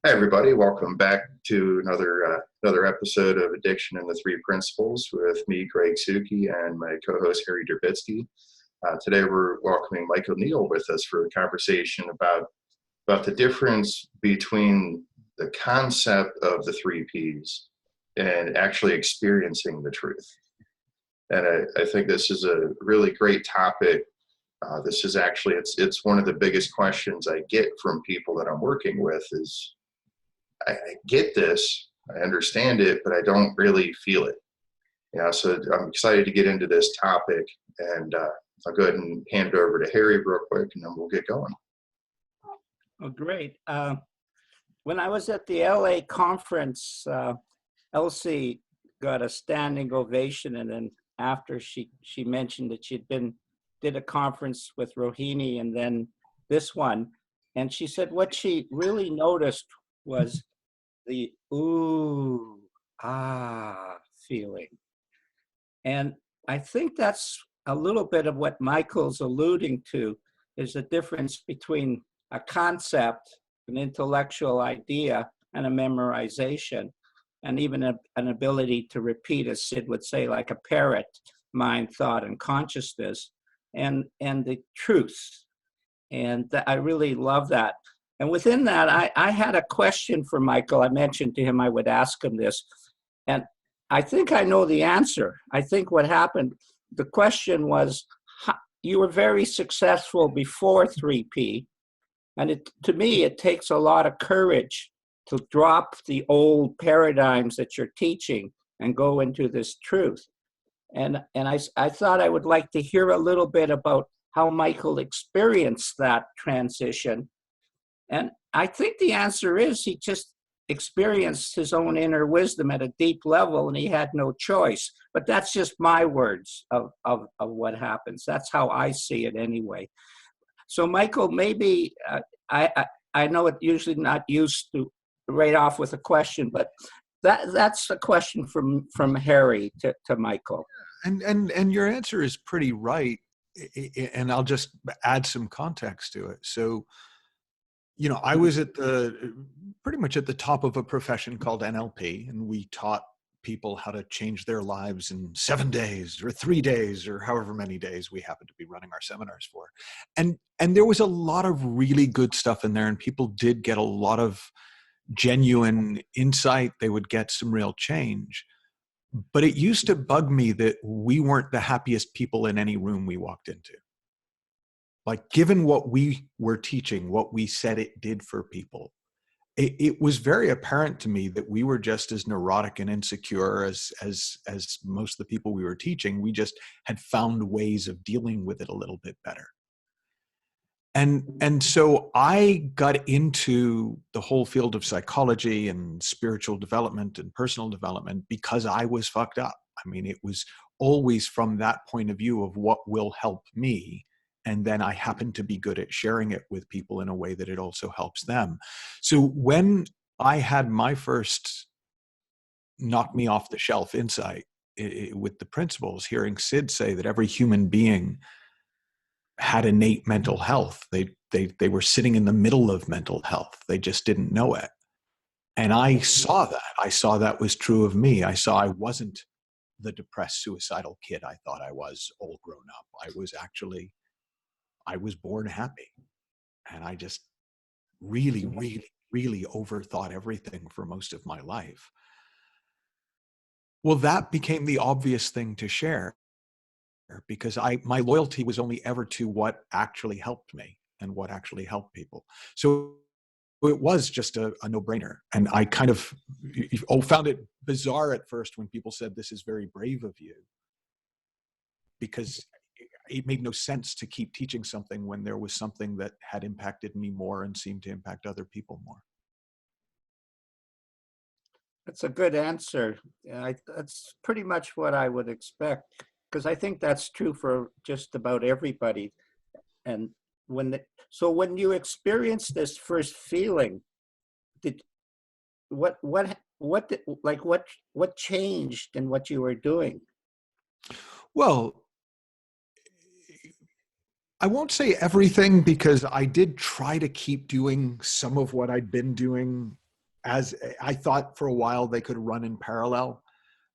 Hi, everybody. Welcome back to another episode of Addiction and the Three Principles with me, gregsuchy, and my co-host Harry Durbitsky. Today, we're welcoming Michael Neill with us for a conversation about the difference between the concept of the three Ps and actually experiencing the truth. And I think this is a really great topic. This is actually it's one of the biggest questions I get from people that I'm working with is, I get this, I understand it, but I don't really feel it. So I'm excited to get into this topic, and I'll go ahead and hand it over to Harry real quick, and then we'll get going. Oh, great. When I was at the LA conference, Elsie got a standing ovation, and then after she mentioned that did a conference with Rohini and then this one, and she said what she really noticed was the ooh, ah feeling. And I think that's a little bit of what Michael's alluding to, is the difference between a concept, an intellectual idea, and a memorization, and even an ability to repeat, as Sid would say, like a parrot, mind, thought, and consciousness, and the truth. And I really love that. And within that, I had a question for Michael. I mentioned to him I would ask him this. And I think I know the answer. I think what happened, the question was, you were very successful before 3P. And to me, it takes a lot of courage to drop the old paradigms that you're teaching and go into this truth. And I thought I would like to hear a little bit about how Michael experienced that transition. And I think the answer is he just experienced his own inner wisdom at a deep level, and he had no choice. But that's just my words of what happens. That's how I see it anyway. So Michael, maybe I know it's usually not used to right off with a question, but that's a question from Harry to Michael. And your answer is pretty right. And I'll just add some context to it. So, I was pretty much at the top of a profession called NLP, and we taught people how to change their lives in 7 days or 3 days or however many days we happen to be running our seminars for. And there was a lot of really good stuff in there, and people did get a lot of genuine insight. They would get some real change. But it used to bug me that we weren't the happiest people in any room we walked into. Like, given what we were teaching, what we said it did for people, it was very apparent to me that we were just as neurotic and insecure as most of the people we were teaching. We just had found ways of dealing with it a little bit better. And so I got into the whole field of psychology and spiritual development and personal development because I was fucked up. I mean, it was always from that point of view of what will help me. And then I happen to be good at sharing it with people in a way that it also helps them. So when I had my first knock me off the shelf insight with the principles, hearing Sid say that every human being had innate mental health. They were sitting in the middle of mental health. They just didn't know it. And I saw that. I saw that was true of me. I saw I wasn't the depressed, suicidal kid I thought I was all grown up. I was born happy. And I just really, really, really overthought everything for most of my life. Well, that became the obvious thing to share, because my loyalty was only ever to what actually helped me and what actually helped people. So it was just a no-brainer. And I kind of found it bizarre at first when people said, "This is very brave of you," because it made no sense to keep teaching something when there was something that had impacted me more and seemed to impact other people more. That's a good answer. That's pretty much what I would expect, because I think that's true for just about everybody. And so when you experienced this first feeling, what changed in what you were doing? Well, I won't say everything, because I did try to keep doing some of what I'd been doing as I thought for a while they could run in parallel.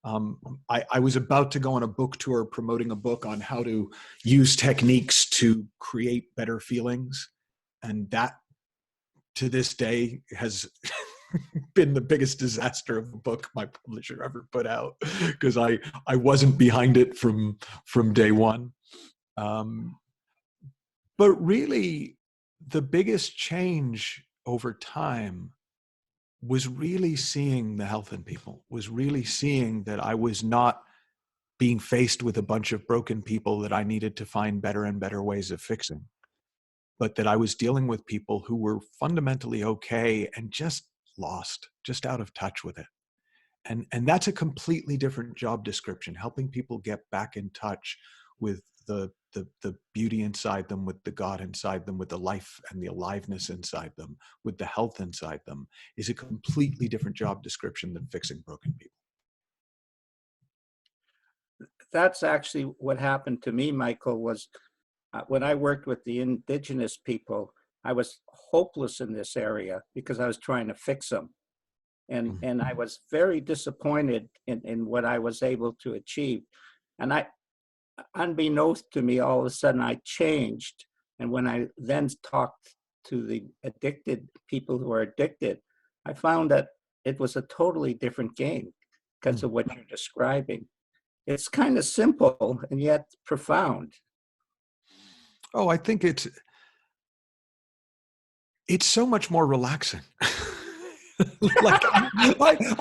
I was about to go on a book tour promoting a book on how to use techniques to create better feelings. And that, to this day, has been the biggest disaster of a book my publisher ever put out, because I wasn't behind it from day one. But really, the biggest change over time was really seeing the health in people, was really seeing that I was not being faced with a bunch of broken people that I needed to find better and better ways of fixing, but that I was dealing with people who were fundamentally okay and just lost, just out of touch with it. And that's a completely different job description, helping people get back in touch with the beauty inside them, with the God inside them, with the life and the aliveness inside them, with the health inside them, is a completely different job description than fixing broken people. That's actually what happened to me, Michael, was when I worked with the indigenous people, I was hopeless in this area because I was trying to fix them. And I was very disappointed in what I was able to achieve. And unbeknownst to me, all of a sudden I changed. And when I then talked to the addicted people who are addicted, I found that it was a totally different game because of what you're describing. It's kind of simple and yet profound. Oh, I think it's so much more relaxing. Like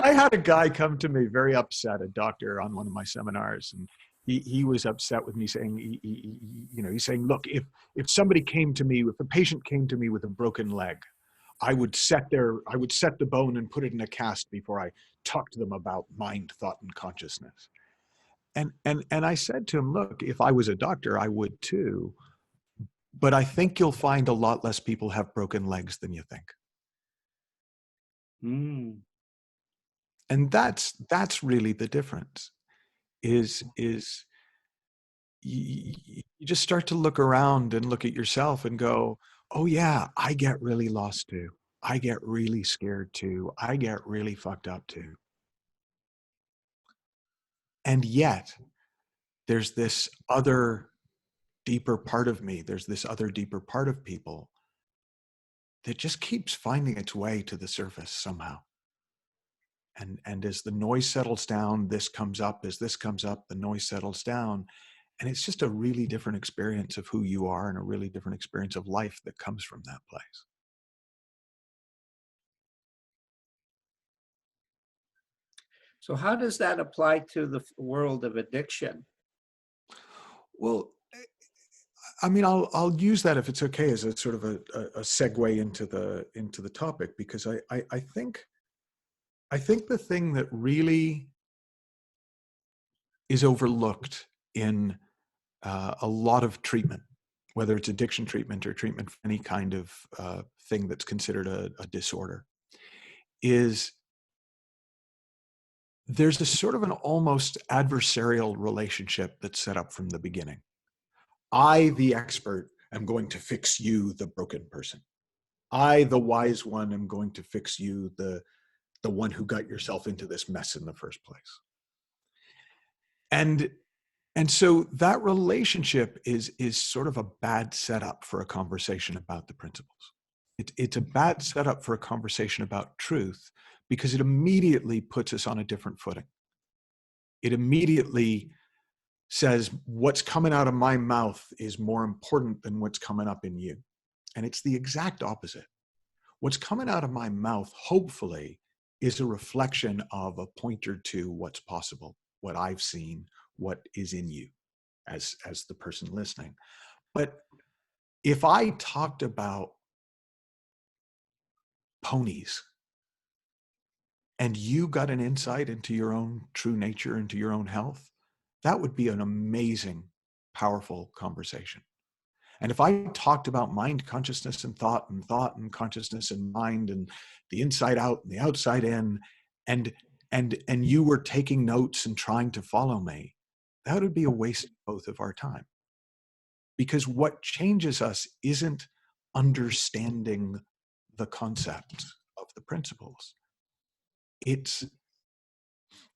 I had a guy come to me very upset, a doctor, on one of my seminars, and he was upset with me, saying, he's saying, look, if somebody came to me, if a patient came to me with a broken leg, I would set the bone and put it in a cast before I talked to them about mind, thought, and consciousness. And I said to him, look, if I was a doctor, I would too, but I think you'll find a lot less people have broken legs than you think. Mm. And that's really the difference, is you just start to look around and look at yourself and go, oh yeah, I get really lost too. I get really scared too. I get really fucked up too. And yet there's this other deeper part of me. There's this other deeper part of people that just keeps finding its way to the surface somehow. And as the noise settles down, this comes up. As this comes up, the noise settles down. And it's just a really different experience of who you are, and a really different experience of life that comes from that place. So how does that apply to the world of addiction? Well, I mean, I'll use that, if it's okay, as a sort of a segue into the topic, because I think the thing that really is overlooked in a lot of treatment, whether it's addiction treatment or treatment for any kind of thing that's considered a disorder, is there's a sort of an almost adversarial relationship that's set up from the beginning. I, the expert, am going to fix you, the broken person. I, the wise one, am going to fix you, the one who got yourself into this mess in the first place. And so that relationship is sort of a bad setup for a conversation about the principles. It's a bad setup for a conversation about truth, because it immediately puts us on a different footing. It immediately says, what's coming out of my mouth is more important than what's coming up in you. And it's the exact opposite. What's coming out of my mouth, hopefully, is a reflection of a pointer to what's possible, what I've seen, what is in you as the person listening. But if I talked about ponies and you got an insight into your own true nature, into your own health, that would be an amazing, powerful conversation. And if I talked about mind, consciousness, and thought and consciousness and mind, and the inside out and the outside in, and you were taking notes and trying to follow me, that would be a waste of both of our time. Because what changes us isn't understanding the concepts of the principles. it's,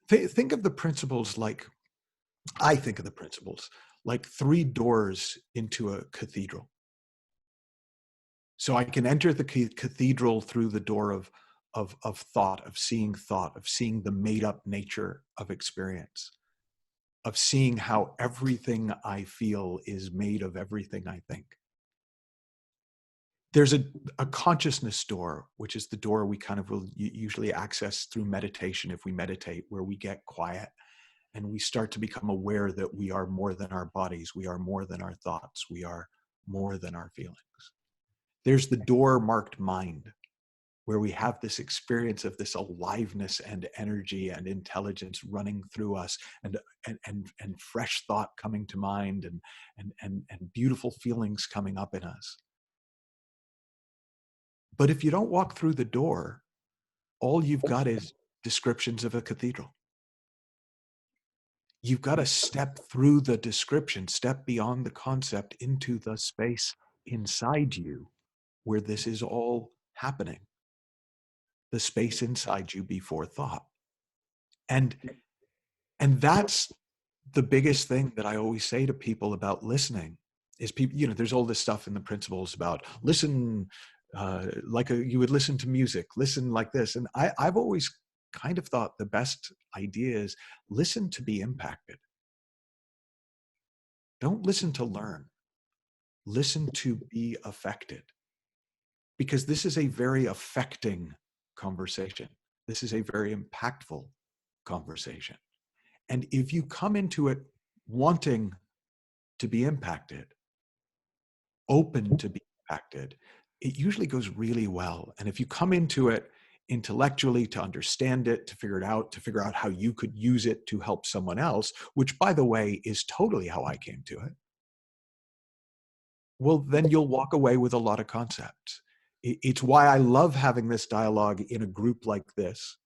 think of the principles like, I think of the principles like 3 doors into a cathedral. So I can enter the cathedral through the door of thought, of seeing the made up nature of experience, of seeing how everything I feel is made of everything I think. There's a consciousness door, which is the door we kind of will usually access through meditation if we meditate, where we get quiet and we start to become aware that we are more than our bodies, we are more than our thoughts, we are more than our feelings. There's the door marked mind, where we have this experience of this aliveness and energy and intelligence running through us, and fresh thought coming to mind, and beautiful feelings coming up in us. But if you don't walk through the door, all you've got is descriptions of a cathedral. You've got to step through the description, step beyond the concept into the space inside you where this is all happening. The space inside you before thought. And that's the biggest thing that I always say to people about listening is, people, there's all this stuff in the principles about listen like you would listen to music, listen like this. And I've always kind of thought the best idea is listen to be impacted. Don't listen to learn. Listen to be affected. Because this is a very affecting conversation. This is a very impactful conversation. And if you come into it wanting to be impacted, open to be impacted, it usually goes really well. And if you come into it intellectually to understand it, to figure out how you could use it to help someone else, which, by the way, is totally how I came to it, well, then you'll walk away with a lot of concepts. It's why I love having this dialogue in a group like this.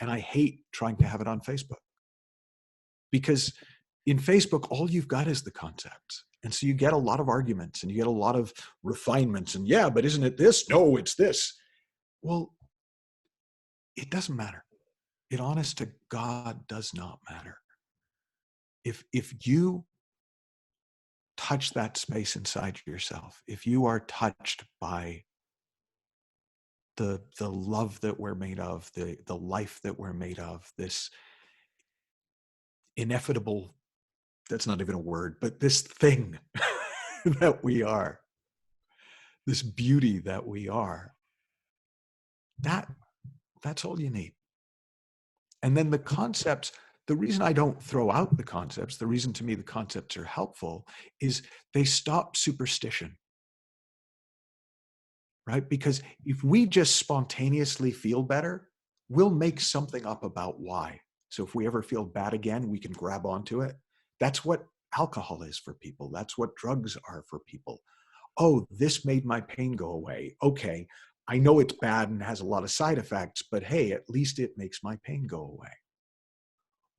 And I hate trying to have it on Facebook. Because in Facebook, all you've got is the concepts. And so you get a lot of arguments and you get a lot of refinements. And yeah, but isn't it this? No, it's this. Well, it doesn't matter. It, honest to God, does not matter. If you touch that space inside yourself, if you are touched by the love that we're made of, the life that we're made of, this ineffable, that's not even a word, but this thing that we are, this beauty that we are, that's all you need. And then the concepts, the reason I don't throw out the concepts, the reason to me the concepts are helpful is they stop superstition. Right? Because if we just spontaneously feel better, we'll make something up about why. So if we ever feel bad again, we can grab onto it. That's what alcohol is for people. That's what drugs are for people. Oh, this made my pain go away. Okay, I know it's bad and has a lot of side effects, but hey, at least it makes my pain go away.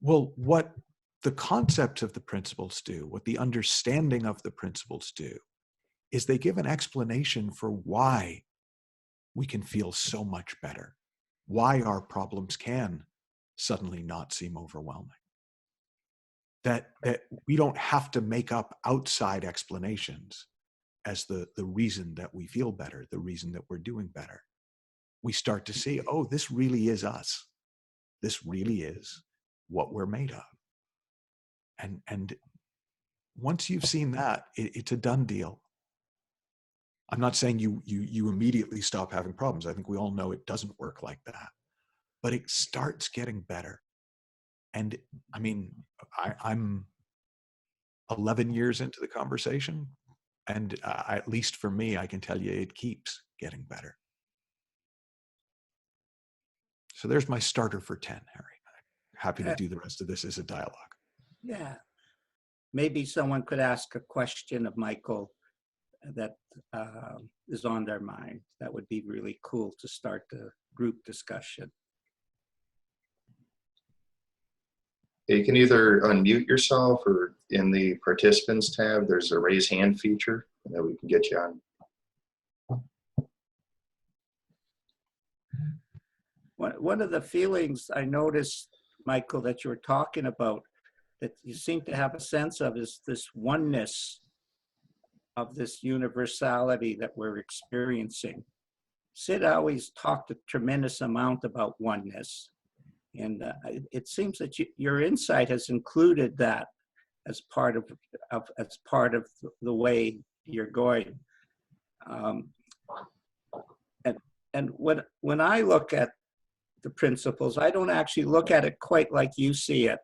Well, what the concepts of the principles do, what the understanding of the principles do, is they give an explanation for why we can feel so much better, why our problems can suddenly not seem overwhelming. That we don't have to make up outside explanations as the reason that we feel better, the reason that we're doing better. We start to see, oh, this really is us. This really is what we're made of. And once you've seen that, it's a done deal. I'm not saying you immediately stop having problems. I think we all know it doesn't work like that. But it starts getting better. And I mean, I'm 11 years into the conversation, and at least for me, I can tell you it keeps getting better. So there's my starter for 10, Harry. Happy to do the rest of this as a dialogue. Yeah. Maybe someone could ask a question of Michael that is on their mind. That would be really cool to start the group discussion. You can either unmute yourself, or in the participants tab, there's a raise hand feature that we can get you on. one of the feelings I noticed, Michael, that you were talking about, that you seem to have a sense of, is this oneness of this universality that we're experiencing. Sid always talked a tremendous amount about oneness. And it seems that your insight has included that as part of the way you're going. And when I look at the principles, I don't actually look at it quite like you see it.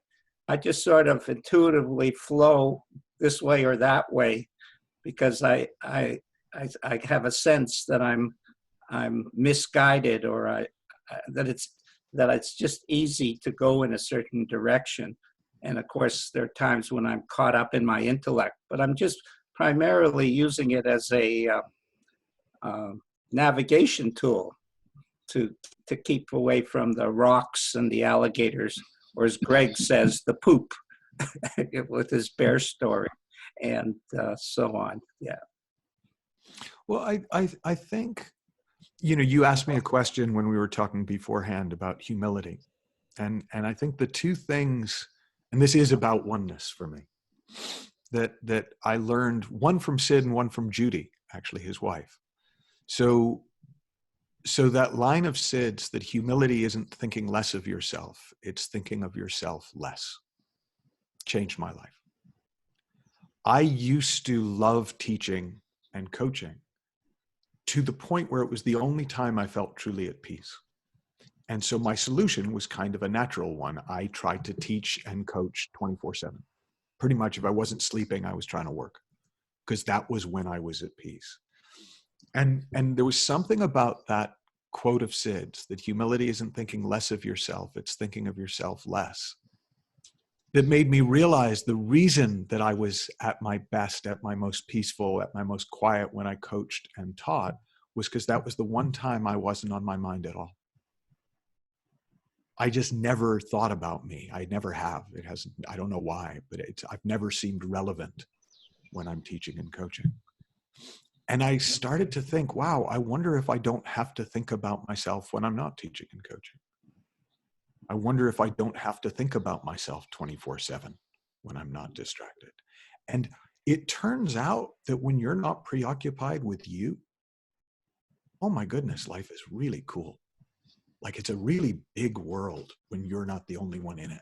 I just sort of intuitively flow this way or that way, because I have a sense that I'm misguided, or that it's just easy to go in a certain direction. And of course, there are times when I'm caught up in my intellect, but I'm just primarily using it as a navigation tool to keep away from the rocks and the alligators, or as Greg says, the poop, with his bear story, and so on. Yeah. Well, I think, you asked me a question when we were talking beforehand about humility. And I think the two things, and this is about oneness for me, that I learned, one from Sid and one from Judy, actually his wife. So that line of Sid's, that humility isn't thinking less of yourself, it's thinking of yourself less, changed my life. I used to love teaching and coaching to the point where it was the only time I felt truly at peace. And so my solution was kind of a natural one. I tried to teach and coach 24/7. Pretty much if I wasn't sleeping, I was trying to work, because that was when I was at peace. And there was something about that quote of Sid's, that humility isn't thinking less of yourself, it's thinking of yourself less, that made me realize the reason that I was at my best, at my most peaceful, at my most quiet when I coached and taught, was because that was the one time I wasn't on my mind at all. I just never thought about me. I never have. It hasn't, I don't know why, but I've never seemed relevant when I'm teaching and coaching. And I started to think, wow, I wonder if I don't have to think about myself when I'm not teaching and coaching. I wonder if I don't have to think about myself 24/7 when I'm not distracted. And it turns out that when you're not preoccupied with you, oh my goodness, life is really cool. Like, it's a really big world when you're not the only one in it,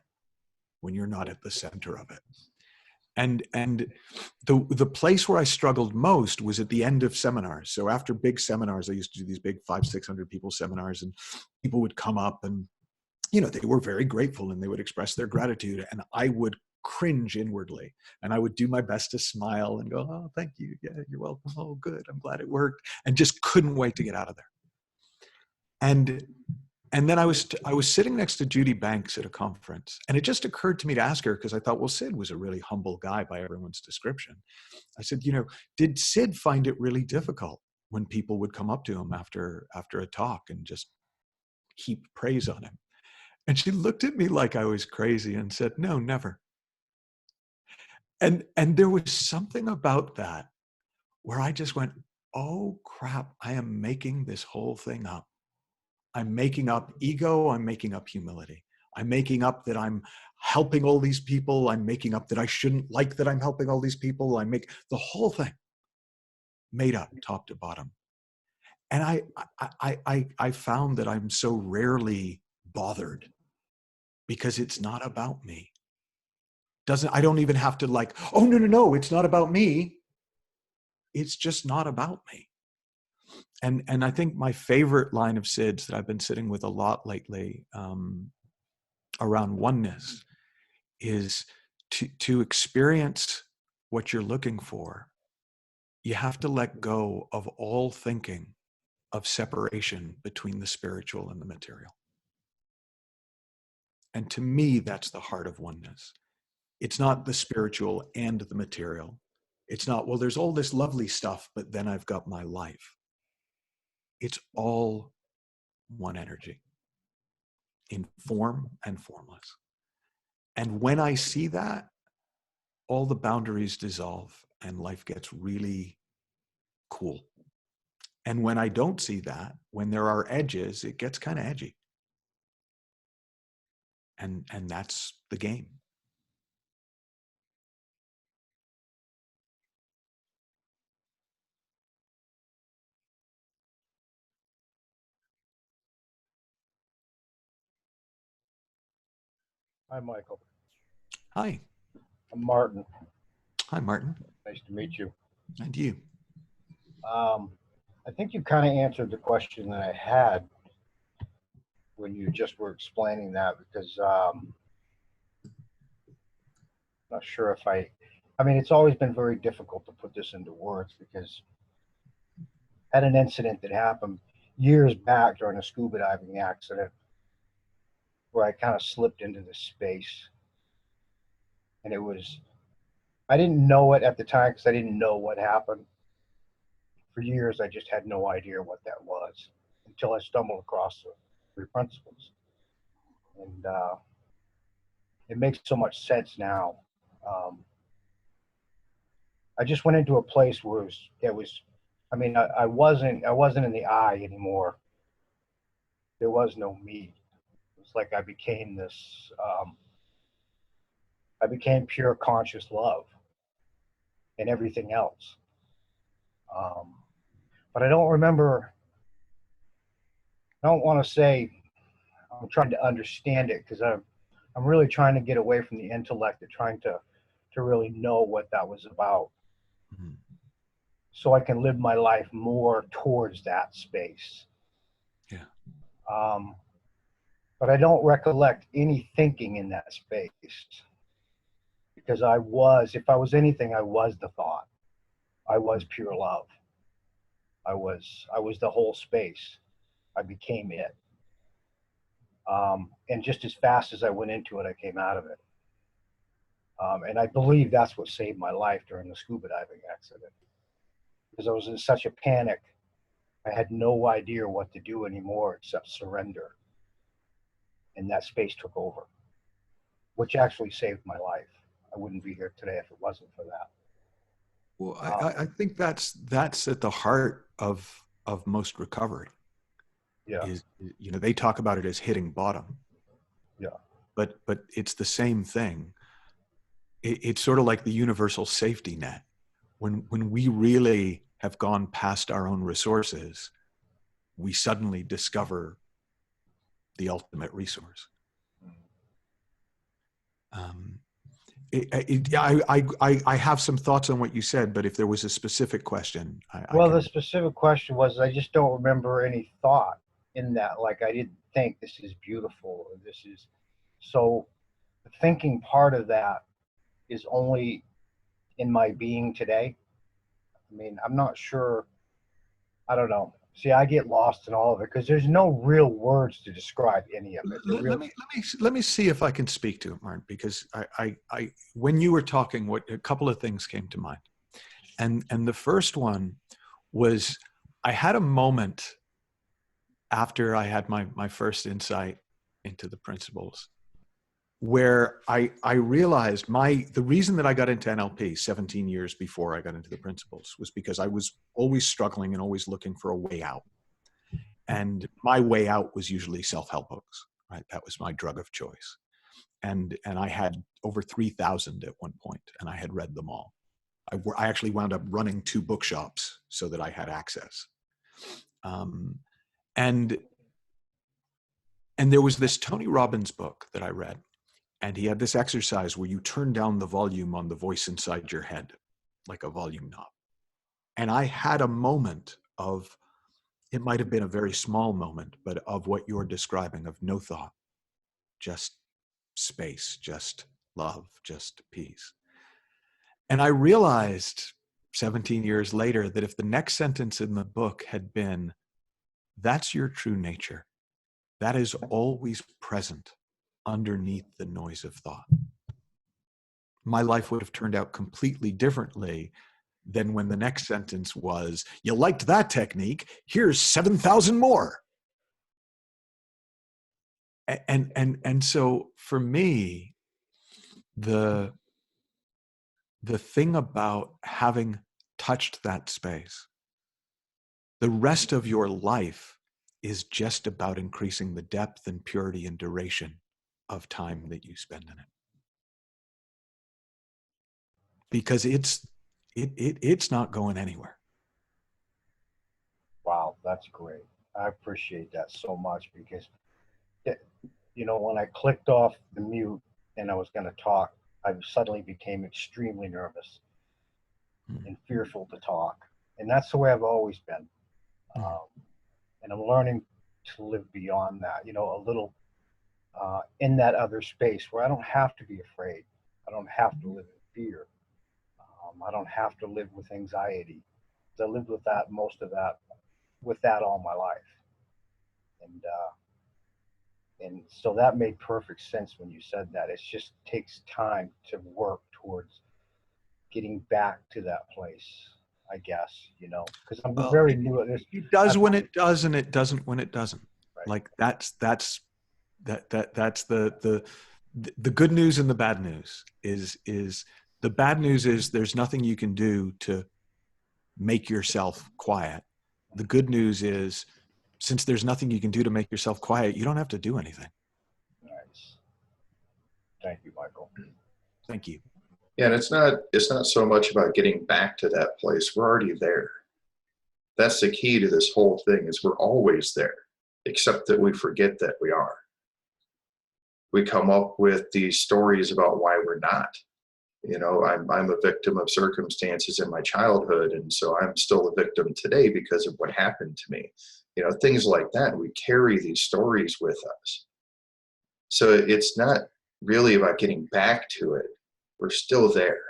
when you're not at the center of it. And the place where I struggled most was at the end of seminars. So after big seminars, I used to do these big 500-600 people seminars, and people would come up and, they were very grateful and they would express their gratitude. And I would cringe inwardly, and I would do my best to smile and go, oh, thank you. Yeah, you're welcome. Oh, good. I'm glad it worked. And just couldn't wait to get out of there. And then I was sitting next to Judy Banks at a conference, and it just occurred to me to ask her, because I thought, well, Sid was a really humble guy by everyone's description. I said, did Sid find it really difficult when people would come up to him after a talk and just heap praise on him? And she looked at me like I was crazy and said, no, never. And there was something about that where I just went, oh crap, I am making this whole thing up. I'm making up ego. I'm making up humility. I'm making up that I'm helping all these people. I'm making up that I shouldn't like that I'm helping all these people. I make the whole thing made up, top to bottom. And I found that I'm so rarely bothered because it's not about me. I don't even have to like, oh, no, it's not about me. It's just not about me. And I think my favorite line of Sid's that I've been sitting with a lot lately around oneness is to experience what you're looking for, you have to let go of all thinking of separation between the spiritual and the material. And to me, that's the heart of oneness. It's not the spiritual and the material. It's not, well, there's all this lovely stuff, but then I've got my life. It's all one energy in form and formless. And when I see that, all the boundaries dissolve and life gets really cool. And when I don't see that, when there are edges, it gets kind of edgy. and that's the game. Hi, Michael. Hi. I'm Martin. Hi, Martin. Nice to meet you. And you. I think you kind of answered the question that I had when you just were explaining that, because I'm not sure if I mean, it's always been very difficult to put this into words, because I had an incident that happened years back during a scuba diving accident where I kind of slipped into this space. And I didn't know it at the time because I didn't know what happened. For years, I just had no idea what that was until I stumbled across the three principles. And it makes so much sense now. I just went into a place where I wasn't in the I anymore. There was no me. It was like I became I became pure conscious love and everything else. But I don't want to say I'm trying to understand it, because I'm really trying to get away from the intellect and trying to really know what that was about. Mhm. So I can live my life more towards that space. Yeah. But I don't recollect any thinking in that space, because if I was anything, I was the thought. I was pure love. I was the whole space. I became it. And just as fast as I went into it, I came out of it. And I believe that's what saved my life during the scuba diving accident, because I was in such a panic. I had no idea what to do anymore except surrender. And that space took over, which actually saved my life. I wouldn't be here today if it wasn't for that. Well, I think that's at the heart of most recovery. Yeah. Is, you know, they talk about it as hitting bottom. Yeah. But it's the same thing. It's sort of like the universal safety net. When we really have gone past our own resources, we suddenly discover the ultimate resource. I have some thoughts on what you said, but if there was a specific question, The specific question was, I just don't remember any thought in that. Like, I didn't think this is beautiful, or this is so. The thinking part of that is only in my being today. I mean, I'm not sure. I don't know. See, I get lost in all of it because there's no real words to describe any of it. Let me see if I can speak to it, Martin, because I when you were talking, a couple of things came to mind, and the first one was, I had a moment after I had my first insight into the principles, where I realized the reason that I got into NLP 17 years before I got into the principles was because I was always struggling and always looking for a way out. And my way out was usually self-help books, right? That was my drug of choice. And I had over 3,000 at one point, and I had read them all. I actually wound up running 2 bookshops so that I had access. And there was this Tony Robbins book that I read, and he had this exercise where you turn down the volume on the voice inside your head, like a volume knob. And I had a moment of, it might have been a very small moment, but of what you're describing, of no thought, just space, just love, just peace. And I realized 17 years later that if the next sentence in the book had been, that's your true nature, that is always present underneath the noise of thought, my life would have turned out completely differently than when the next sentence was, you liked that technique, here's 7,000 more. And so for me, the thing about having touched that space, the rest of your life is just about increasing the depth and purity and duration of time that you spend in it, because it's not going anywhere. Wow, that's great. I appreciate that so much, because, you know, when I clicked off the mute and I was going to talk, I suddenly became extremely nervous and fearful to talk. And that's the way I've always been. And I'm learning to live beyond that, you know, a little in that other space where I don't have to be afraid. I don't have to live in fear. I don't have to live with anxiety. I lived with that, most of that, with that all my life. And so that made perfect sense when you said that. It just takes time to work towards getting back to that place, I guess, you know, because I'm very new at this. It does when it does, and it doesn't when it doesn't. Right. Like that's the good news and the bad news is the bad news is there's nothing you can do to make yourself quiet. The good news is, since there's nothing you can do to make yourself quiet, you don't have to do anything. Nice. Thank you, Michael. Thank you. Yeah, and it's not so much about getting back to that place. We're already there. That's the key to this whole thing, is we're always there, except that we forget that we are. We come up with these stories about why we're not. You know, I'm a victim of circumstances in my childhood, and so I'm still a victim today because of what happened to me. You know, things like that. We carry these stories with us. So it's not really about getting back to it. We're still there.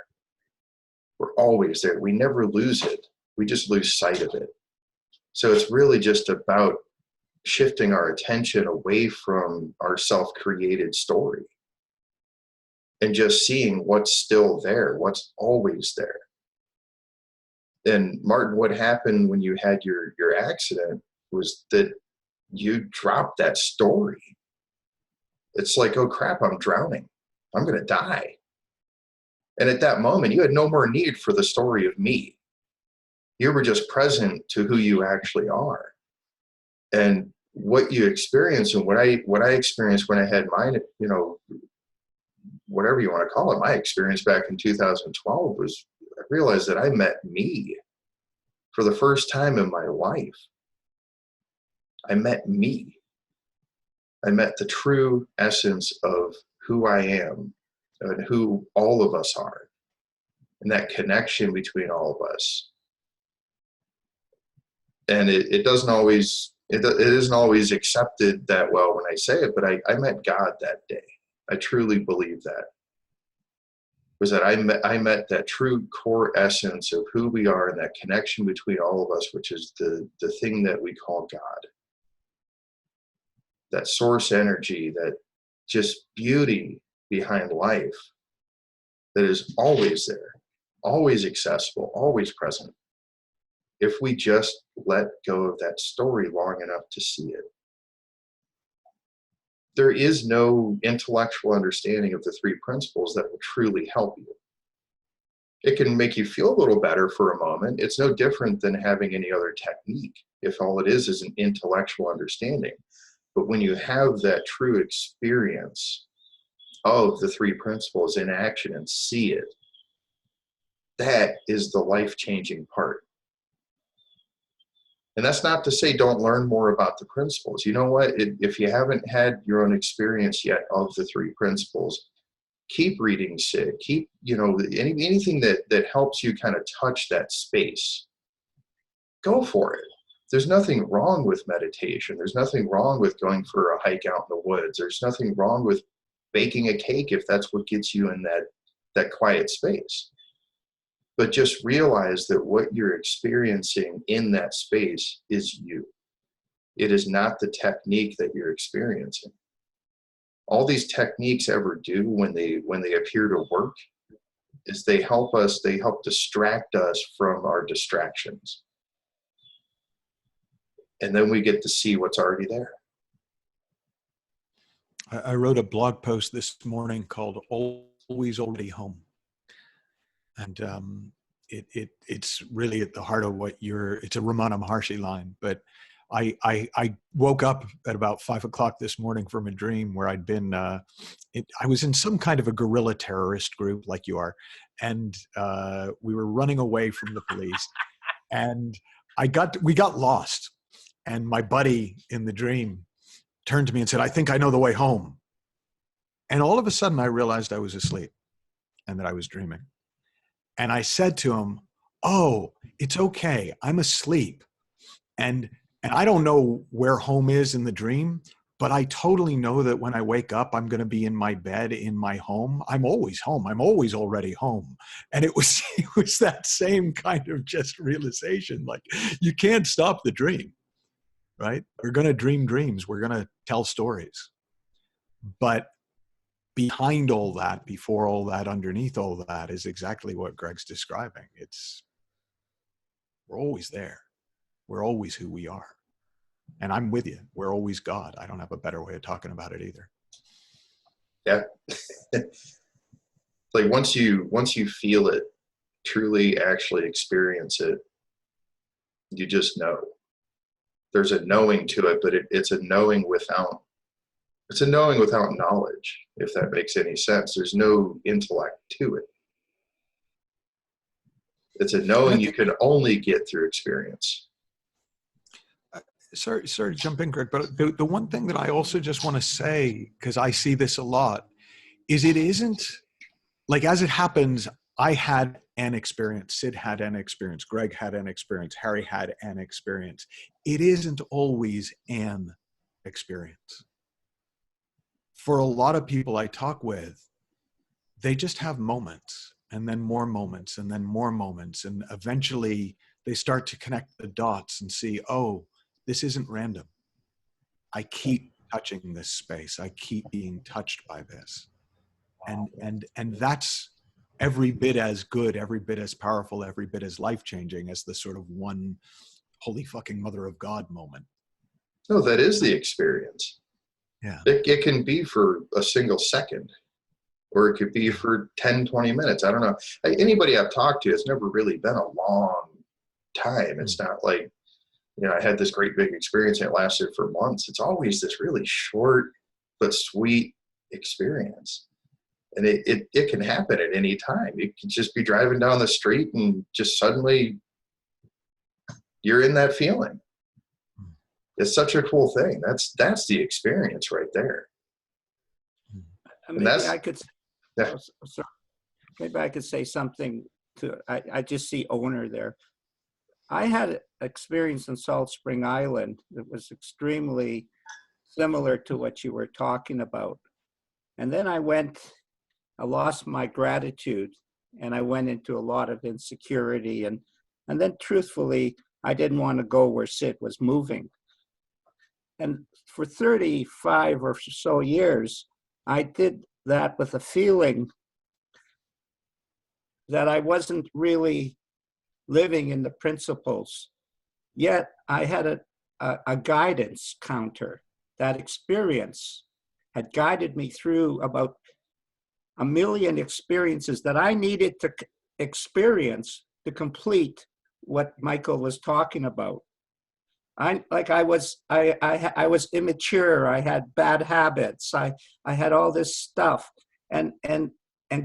We're always there. We never lose it. We just lose sight of it. So it's really just about shifting our attention away from our self-created story and just seeing what's still there, what's always there. And Martin, what happened when you had your accident was that you dropped that story. It's like, oh crap, I'm drowning. I'm going to die. And at that moment, you had no more need for the story of me. You were just present to who you actually are. And what you experience, and what I experienced when I had mine, you know, whatever you want to call it, my experience back in 2012 was, I realized that I met me for the first time in my life. I met me. I met the true essence of who I am and who all of us are, and that connection between all of us. And it doesn't always, it isn't always accepted that well when I say it, but I met God that day. I truly believe that. Was that I met that true core essence of who we are, and that connection between all of us, which is the thing that we call God. That source energy, that just beauty behind life that is always there, always accessible, always present. If we just let go of that story long enough to see it. There is no intellectual understanding of the three principles that will truly help you. It can make you feel a little better for a moment. It's no different than having any other technique, if all it is an intellectual understanding. But when you have that true experience of the three principles in action and see it, that is the life-changing part. And that's not to say don't learn more about the principles. You know what? If you haven't had your own experience yet of the three principles, keep reading Sid. Keep, you know, anything that helps you kind of touch that space. Go for it. There's nothing wrong with meditation. There's nothing wrong with going for a hike out in the woods. There's nothing wrong with baking a cake if that's what gets you in that quiet space. But just realize that what you're experiencing in that space is you. It is not the technique that you're experiencing. All these techniques ever do when they appear to work is they help distract us from our distractions. And then we get to see what's already there. I wrote a blog post this morning called Always Already Home. And it's really at the heart of what it's a Ramana Maharshi line, but I woke up at about 5 o'clock this morning from a dream where I'd been, I was in some kind of a guerrilla terrorist group like you are. And we were running away from the police, and we got lost. And my buddy in the dream turned to me and said, "I think I know the way home." And all of a sudden I realized I was asleep and that I was dreaming. And I said to him, "Oh, it's okay. I'm asleep. And I don't know where home is in the dream, but I totally know that when I wake up, I'm going to be in my bed, in my home. I'm always home. I'm always already home." And it was, it was that same kind of just realization, like you can't stop the dream, right? We're going to dream dreams. We're going to tell stories. But behind all that, before all that, underneath all that is exactly what Greg's describing. We're always there. We're always who we are. And I'm with you. We're always God. I don't have a better way of talking about it either. Yeah. Like once you feel it, truly actually experience it, you just know. There's a knowing to it, but it's a knowing without knowledge, if that makes any sense. There's no intellect to it. It's a knowing you can only get through experience. Sorry to jump in, Greg, but the one thing that I also just want to say, because I see this a lot, is it isn't, like as it happens, I had an experience, Sid had an experience, Greg had an experience, Harry had an experience. It isn't always an experience. For a lot of people I talk with, they just have moments and then more moments and then more moments. And eventually they start to connect the dots and see, oh, this isn't random. I keep touching this space. I keep being touched by this. And that's every bit as good, every bit as powerful, every bit as life-changing as the sort of one holy fucking mother of God moment. No, that is the experience. Yeah. It can be for a single second, or it could be for 10, 20 minutes. I don't know. Anybody I've talked to, it's never really been a long time. It's not like, I had this great big experience and it lasted for months. It's always this really short but sweet experience. And it can happen at any time. You can just be driving down the street and just suddenly you're in that feeling. It's such a cool thing. That's the experience right there. Maybe I could, yeah. sorry, maybe I could say something to, I just see owner there. I had an experience in Salt Spring Island that was extremely similar to what you were talking about. And then I lost my gratitude, and I went into a lot of insecurity. And then truthfully, I didn't want to go where Sid was moving. And for 35 or so years, I did that with a feeling that I wasn't really living in the principles. Yet I had a guidance counter. That experience had guided me through about 1 million experiences that I needed to experience to complete what Michael was talking about. I was immature. I had bad habits. I had all this stuff, and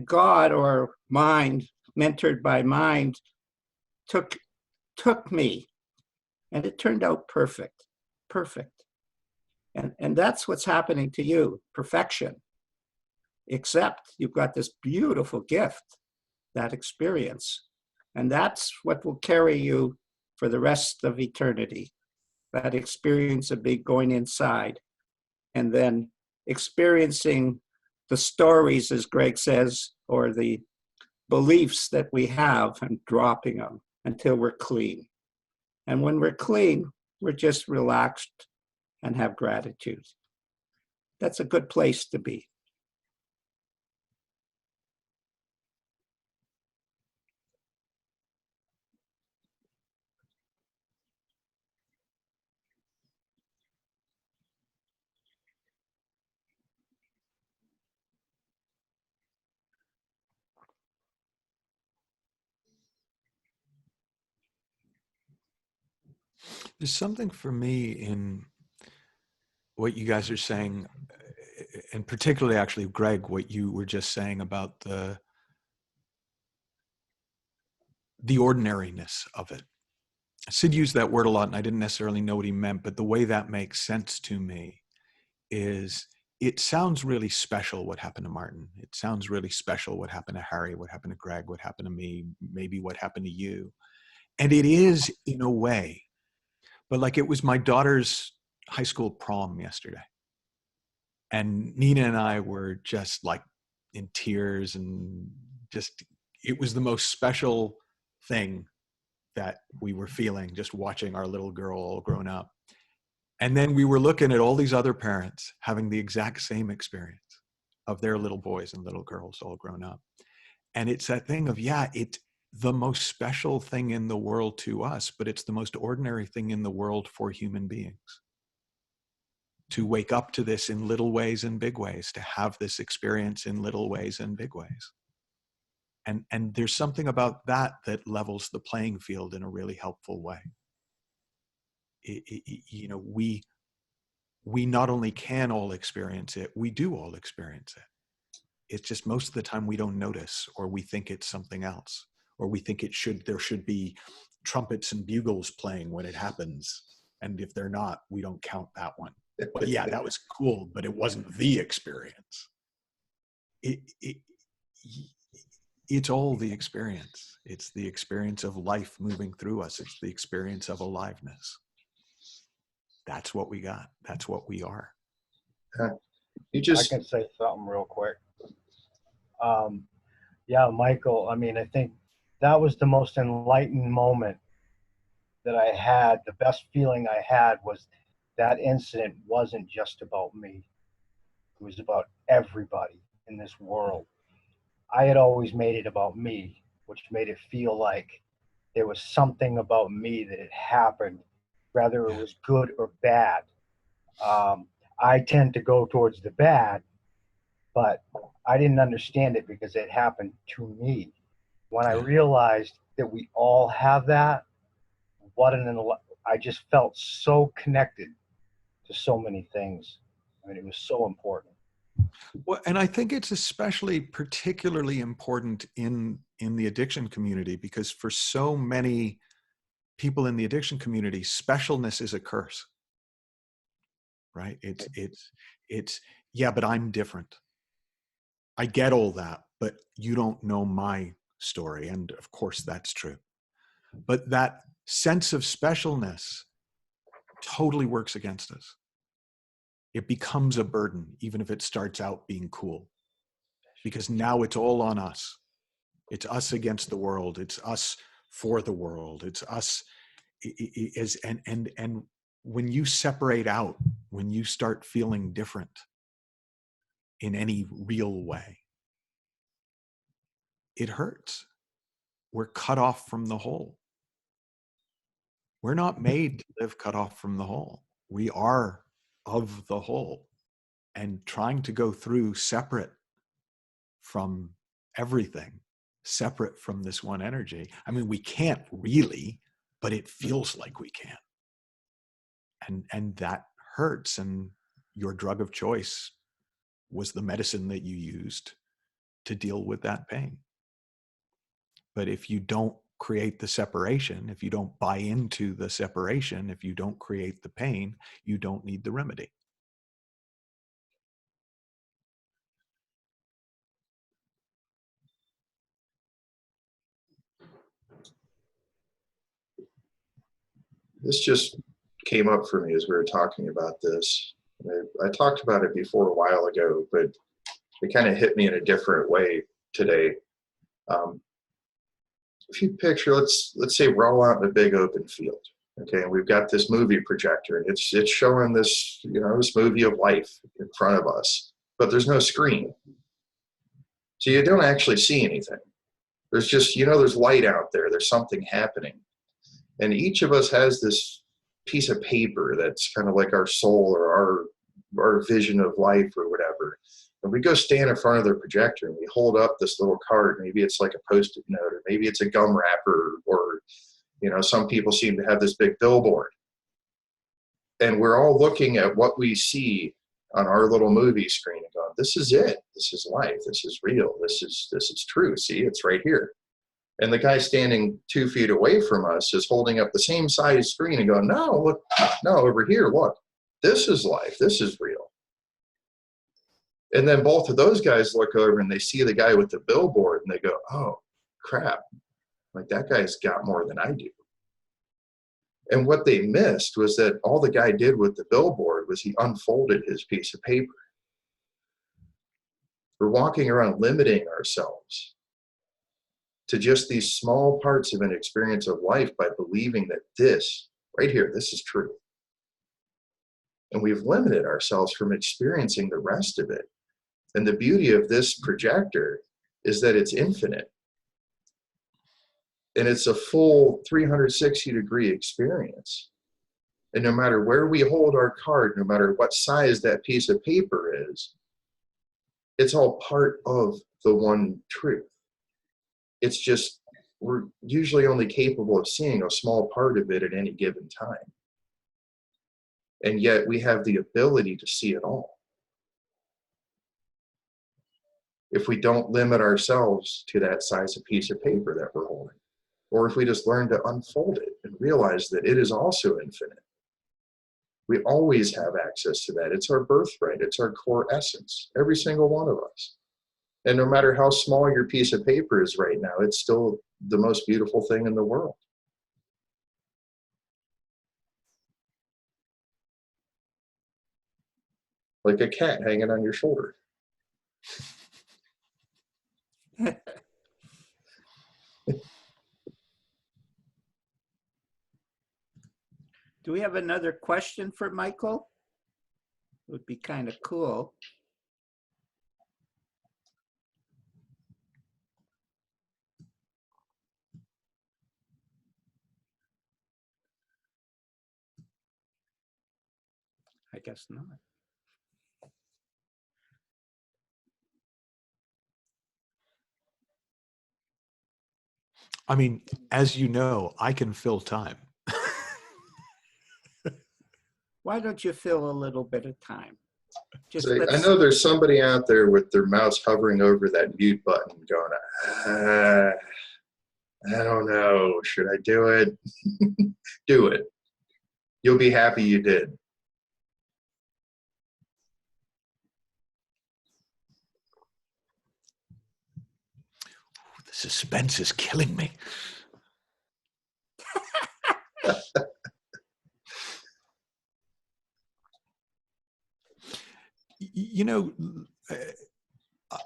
God, or mind, mentored by mind, took me, and it turned out perfect. And that's what's happening to you, perfection. Except you've got this beautiful gift, that experience, and that's what will carry you for the rest of eternity. That experience of being going inside and then experiencing the stories, as Greg says, or the beliefs that we have, and dropping them until we're clean. And when we're clean, we're just relaxed and have gratitude. That's a good place to be. There's something for me in what you guys are saying, and particularly actually, Greg, what you were just saying about the ordinariness of it. Sid used that word a lot, and I didn't necessarily know what he meant, but the way that makes sense to me is it sounds really special what happened to Martin. It sounds really special what happened to Harry, what happened to Greg, what happened to me, maybe what happened to you. And it is in a way, but like it was my daughter's high school prom yesterday. And Nina and I were just like in tears, and just, it was the most special thing that we were feeling, just watching our little girl all grown up. And then we were looking at all these other parents having the exact same experience of their little boys and little girls all grown up. And it's that thing of, yeah, it's the most special thing in the world to us, but it's the most ordinary thing in the world for human beings. To wake up to this in little ways and big ways, to have this experience in little ways and big ways. And there's something about that that levels the playing field in a really helpful way. You know, we not only can all experience it, we do all experience it. It's just most of the time we don't notice, or we think it's something else, or we think there should be trumpets and bugles playing when it happens. And if they're not, we don't count that one. But yeah, that was cool, but it wasn't the experience. It's all the experience. It's the experience of life moving through us. It's the experience of aliveness. That's what we got. That's what we are. I can say something real quick. Yeah, Michael, I mean, I think that was the most enlightened moment that I had. The best feeling I had was that incident wasn't just about me. It was about everybody in this world. I had always made it about me, which made it feel like there was something about me that had happened, whether it was good or bad. I tend to go towards the bad, but I didn't understand it because it happened to me. When I realized that we all have that, I just felt so connected to so many things. I mean, it was so important. Well, and I think it's particularly important in the addiction community, because for so many people in the addiction community, specialness is a curse, right? It's yeah, but I'm different. I get all that, but you don't know my story. And of course that's true. But that sense of specialness totally works against us. It becomes a burden, even if it starts out being cool, because now it's all on us. It's us against the world. It's us for the world. It's us and when you separate out, when you start feeling different in any real way, it hurts. We're cut off from the whole. We're not made to live cut off from the whole. We are of the whole, and trying to go through separate from everything, separate from this one energy. I mean, we can't really, but it feels like we can. And that hurts. And your drug of choice was the medicine that you used to deal with that pain. But if you don't create the separation, if you don't buy into the separation, if you don't create the pain, you don't need the remedy. This just came up for me as we were talking about this. I talked about it before a while ago, but it kind of hit me in a different way today. If you picture, let's say we're all out in a big open field, okay, and we've got this movie projector, and it's showing this, this movie of life in front of us, but there's no screen, so you don't actually see anything. There's just, there's light out there. There's something happening, and each of us has this piece of paper that's kind of like our soul or our vision of life or whatever. And we go stand in front of the projector and we hold up this little card. Maybe it's like a Post-it note, or maybe it's a gum wrapper, or some people seem to have this big billboard. And we're all looking at what we see on our little movie screen and going, this is it. This is life. This is real. This is true. See, it's right here. And the guy standing 2 feet away from us is holding up the same size screen and going, no, look, no, over here, look, this is life. This is real. And then both of those guys look over and they see the guy with the billboard and they go, oh, crap. Like, that guy's got more than I do. And what they missed was that all the guy did with the billboard was he unfolded his piece of paper. We're walking around limiting ourselves to just these small parts of an experience of life by believing that this, right here, this is true. And we've limited ourselves from experiencing the rest of it. And the beauty of this projector is that it's infinite. And it's a full 360-degree experience. And no matter where we hold our card, no matter what size that piece of paper is, it's all part of the one truth. It's just, we're usually only capable of seeing a small part of it at any given time. And yet we have the ability to see it all. If we don't limit ourselves to that size of piece of paper that we're holding, or if we just learn to unfold it and realize that it is also infinite. We always have access to that. It's our birthright. It's our core essence, every single one of us. And no matter how small your piece of paper is right now, it's still the most beautiful thing in the world. Like a cat hanging on your shoulder. Do we have another question for Michael? It would be kind of cool. I guess not. I mean, as you know, I can fill time. Why don't you fill a little bit of time? Just So I let's, know there's somebody out there with their mouse hovering over that mute button going, I don't know, should I do it? Do it. You'll be happy you did. The suspense is killing me. You know,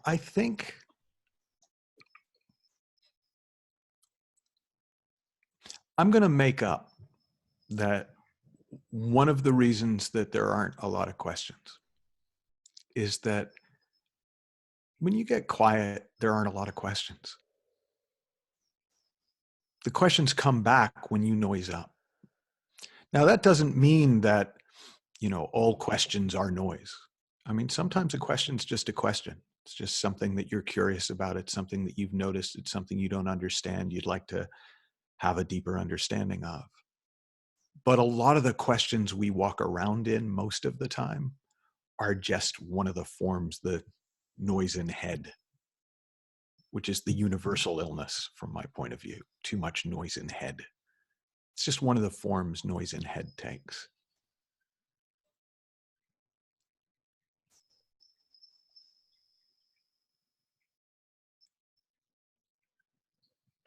I think I'm going to make up that one of the reasons that there aren't a lot of questions is that when you get quiet, there aren't a lot of questions. The questions come back when you noise up. Now, that doesn't mean that, you know, all questions are noise. I mean, sometimes a question's just a question. It's just something that you're curious about. It's something that you've noticed. It's something you don't understand. You'd like to have a deeper understanding of. But a lot of the questions we walk around in most of the time are just one of the forms, the noise in head, which is the universal illness from my point of view, too much noise in head. It's just one of the forms noise in head takes.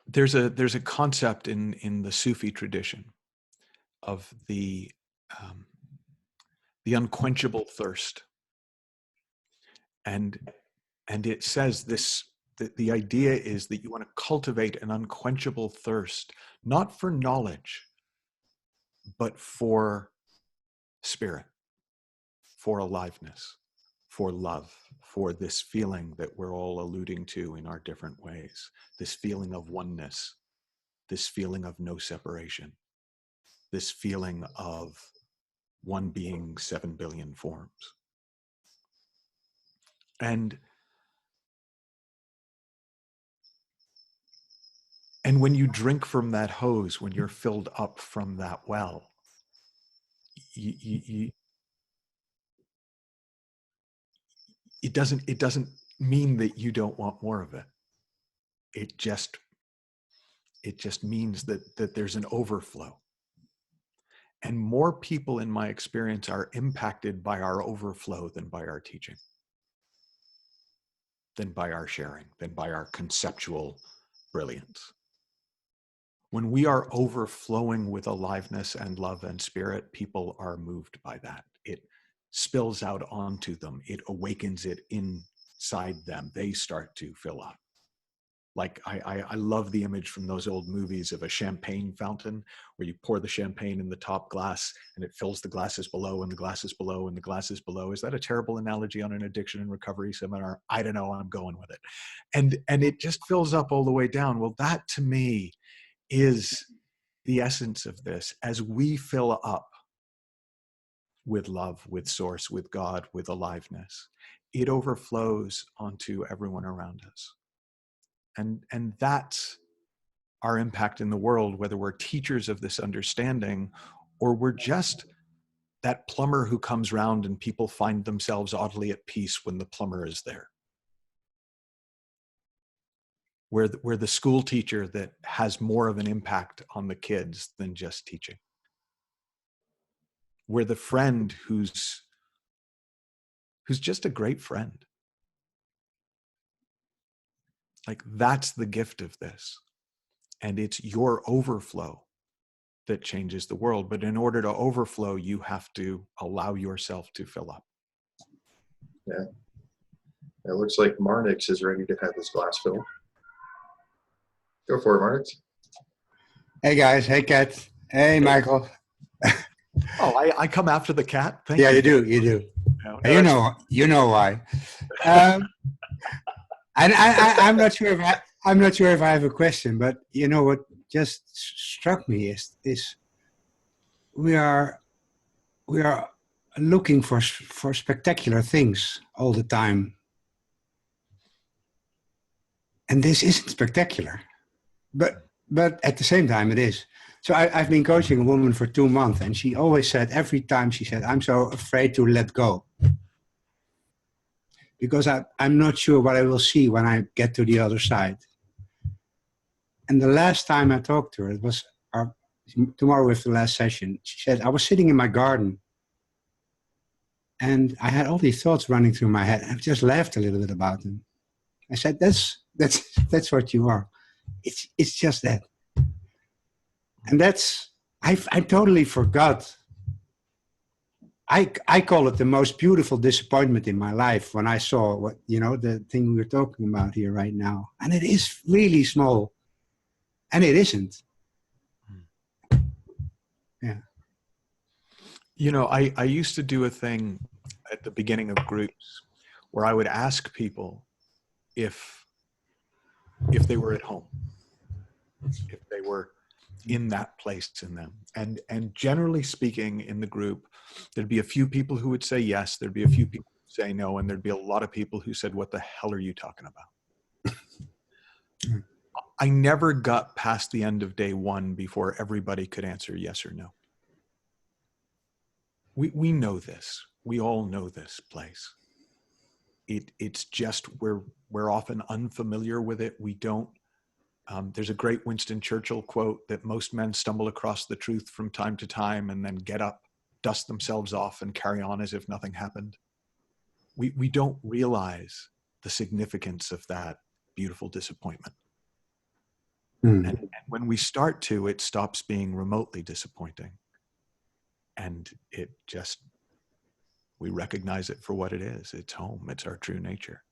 There's a concept in the Sufi tradition of the unquenchable thirst, and it says this, that the idea is that you want to cultivate an unquenchable thirst, not for knowledge, but for spirit, for aliveness, for love, for this feeling that we're all alluding to in our different ways, this feeling of oneness, this feeling of no separation, this feeling of one being 7 billion forms. And when you drink from that hose, when you're filled up from that well, it doesn't mean that you don't want more of it. It just means that there's an overflow. And more people, in my experience, are impacted by our overflow than by our teaching, than by our sharing, than by our conceptual brilliance. When we are overflowing with aliveness and love and spirit, people are moved by that. It spills out onto them. It awakens it inside them. They start to fill up. Like I love the image from those old movies of a champagne fountain where you pour the champagne in the top glass and it fills the glasses below and the glasses below and the glasses below. Is that a terrible analogy on an addiction and recovery seminar? I don't know. I'm going with it. And it just fills up all the way down. Well, that to me is the essence of this. As we fill up with love, with source, with God, with aliveness, it overflows onto everyone around us. And that's our impact in the world, whether we're teachers of this understanding or we're just that plumber who comes round and people find themselves oddly at peace when the plumber is there. We're the school teacher that has more of an impact on the kids than just teaching. We're the friend who's just a great friend. Like, that's the gift of this. And it's your overflow that changes the world. But in order to overflow, you have to allow yourself to fill up. Yeah. It looks like Marnix is ready to have his glass filled. Go for it, Marnix. Hey guys, hey Kat, hey Michael. Oh, I come after the cat? Thank Yeah, you. you do. No, You know why. I'm not sure if I have a question, but you know what just struck me is we are looking for spectacular things all the time, and this isn't spectacular, but at the same time it is. So I've been coaching a woman for 2 months, and she always said, every time she said, I'm so afraid to let go. Because I'm not sure what I will see when I get to the other side. And the last time I talked to her, it was tomorrow with the last session, she said, I was sitting in my garden and I had all these thoughts running through my head. I just laughed a little bit about them. I said, that's what you are. It's just that. And I totally forgot. I call it the most beautiful disappointment in my life when I saw the thing we're talking about here right now. And it is really small. And it isn't. Yeah. You know, I used to do a thing at the beginning of groups where I would ask people if they were at home, if they were in that place in them. And generally speaking, in the group, there'd be a few people who would say yes, there'd be a few people who would say no, and there'd be a lot of people who said, what the hell are you talking about? I never got past the end of day one before everybody could answer yes or no. We know this. We all know this place. It's just we're often unfamiliar with it. We don't. There's a great Winston Churchill quote that most men stumble across the truth from time to time and then get up, dust themselves off, and carry on as if nothing happened. We don't realize the significance of that beautiful disappointment. And when we start to, it stops being remotely disappointing. And we recognize it for what it is. It's home. It's our true nature.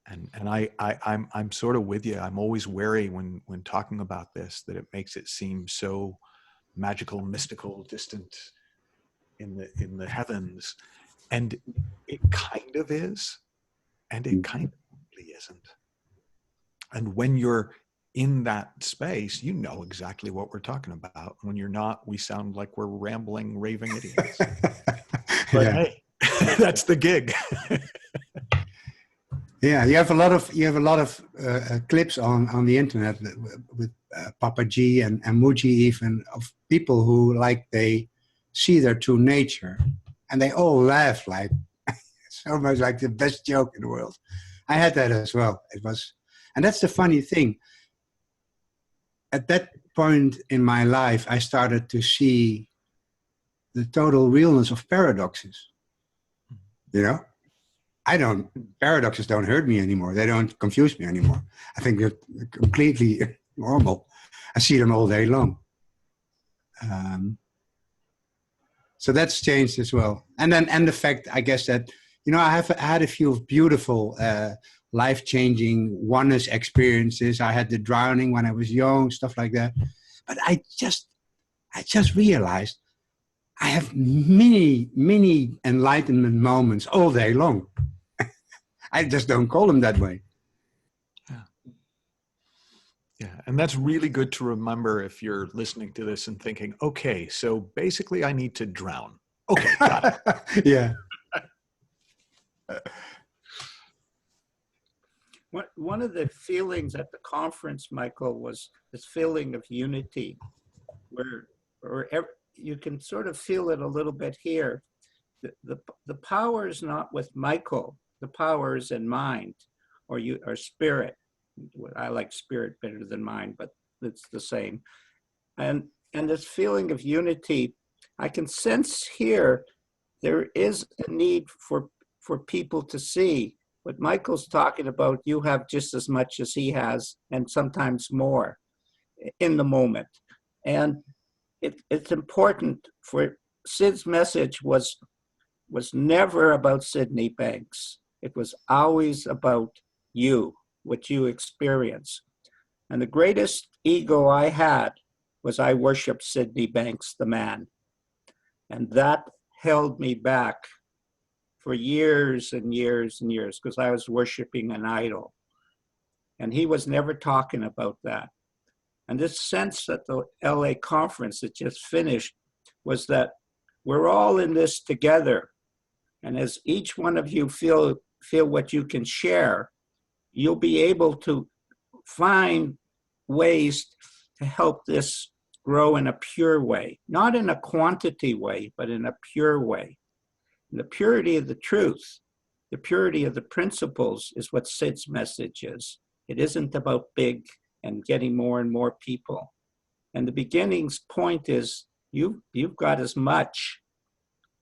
And I'm sort of with you. I'm always wary when talking about this, that it makes it seem so magical, mystical, distant in the heavens. And it kind of is, and it kind of really isn't. And when you're in that space, you know exactly what we're talking about. When you're not, we sound like we're rambling, raving idiots. But hey, that's the gig. Yeah, you have a lot of clips on the internet with Papa G and Muji even, of people who like they see their true nature, and they all laugh like it's almost like the best joke in the world. I had that as well. It was, and that's the funny thing. At that point in my life, I started to see the total realness of paradoxes. You know, paradoxes don't hurt me anymore. They don't confuse me anymore. I think they're completely normal. I see them all day long. So that's changed as well. And the fact, I guess, that, you know, I had a few beautiful, life-changing oneness experiences. I had the drowning when I was young, stuff like that. But I just realized I have many enlightenment moments all day long. I just don't call them that way. Yeah, and that's really good to remember if you're listening to this and thinking, okay, so basically I need to drown. Okay, got it. Yeah. One of the feelings at the conference, Michael, was this feeling of unity, where you can sort of feel it a little bit here. The power is not with Michael. The power is in mind, or spirit. I like spirit better than mind, but it's the same. And this feeling of unity, I can sense here, there is a need for people to see what Michael's talking about. You have just as much as he has, and sometimes more in the moment. And it's important for Sid's message was never about Sydney Banks. It was always about you, what you experience. And the greatest ego I had was I worshiped Sydney Banks, the man. And that held me back for years and years and years, because I was worshiping an idol. And he was never talking about that. And this sense at the LA conference that just finished was that we're all in this together. And as each one of you feel what you can share, you'll be able to find ways to help this grow in a pure way, not in a quantity way, but in a pure way. And the purity of the truth, the purity of the principles is what Sid's message is. It isn't about big and getting more and more people. And the beginning's point is you've got as much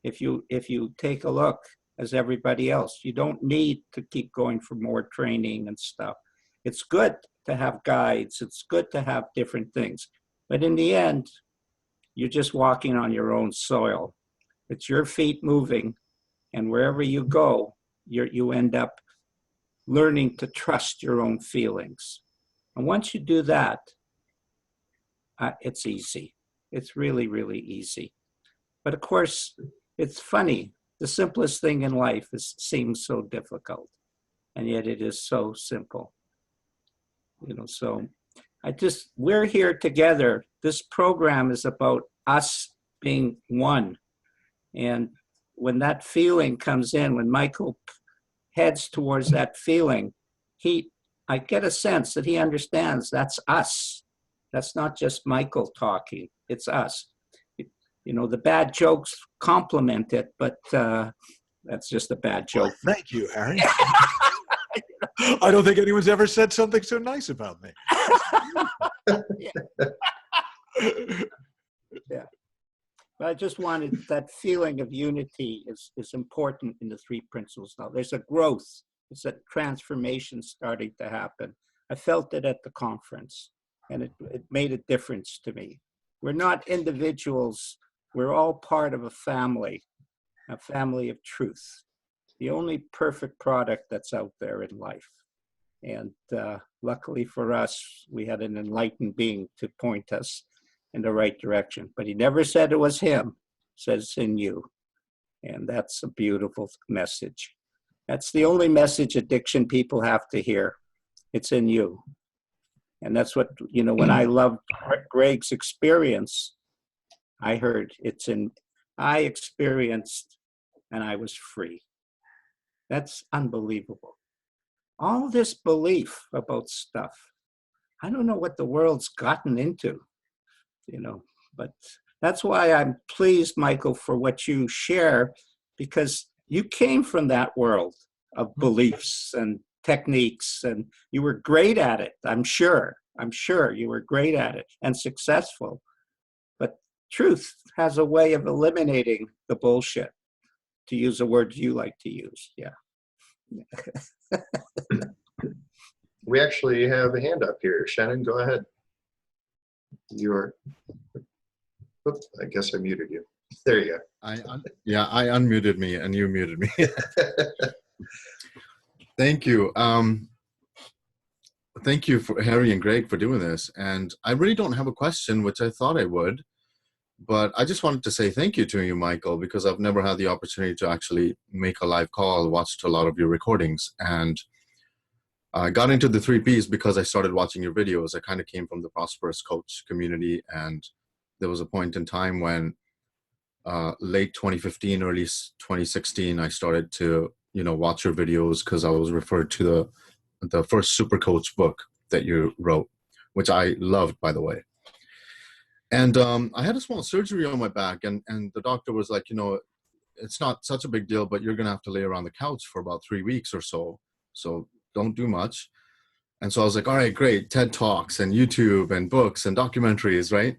if you take a look as everybody else. You don't need to keep going for more training and stuff. It's good to have guides. It's good to have different things. But in the end, you're just walking on your own soil. It's your feet moving, and wherever you go, you end up learning to trust your own feelings. And once you do that, it's easy. It's really, really easy. But of course, it's funny. The simplest thing in life seems so difficult, and yet it is so simple. You know, so we're here together. This program is about us being one. And when that feeling comes in, when Michael heads towards that feeling, I get a sense that he understands that's us. That's not just Michael talking, it's us. You know, the bad jokes complement it, but that's just a bad joke. Well, thank you, Harry. I don't think anyone's ever said something so nice about me. Yeah. But I just wanted that feeling of unity is important in the three principles now. There's a growth. It's a transformation starting to happen. I felt it at the conference, and it made a difference to me. We're not individuals. We're all part of a family of truth, the only perfect product that's out there in life. And luckily for us, we had an enlightened being to point us in the right direction. But he never said it was him, said it's in you. And that's a beautiful message. That's the only message addiction people have to hear. It's in you. And that's what, you know, when I loved Greg's experience, I heard I experienced and I was free. That's unbelievable. all this belief about stuff. I don't know what the world's gotten into, but that's why I'm pleased, Michael, for what you share, because you came from that world of beliefs and techniques, and you were great at it. I'm sure you were great at it and successful. But truth has a way of eliminating the bullshit, to use a word you like to use. Yeah. We actually have a hand up here. Shannon, go ahead. You're, oops, I guess I muted you. There you go. I unmuted me and you muted me. Thank you. Thank you for Harry and Greg for doing this. And I really don't have a question, which I thought I would, but I just wanted to say thank you to you, Michael, because I've never had the opportunity to actually make a live call. I watched a lot of your recordings, and I got into the 3 Ps because I started watching your videos. I kind of came from the Prosperous Coach community, and there was a point in time when late 2015, early 2016, I started to, watch your videos because I was referred to the first Super Coach book that you wrote, which I loved, by the way. And I had a small surgery on my back, and the doctor was like, it's not such a big deal, but you're going to have to lay around the couch for about 3 weeks or so. So don't do much. And so I was like, all right, great. TED Talks and YouTube and books and documentaries, right?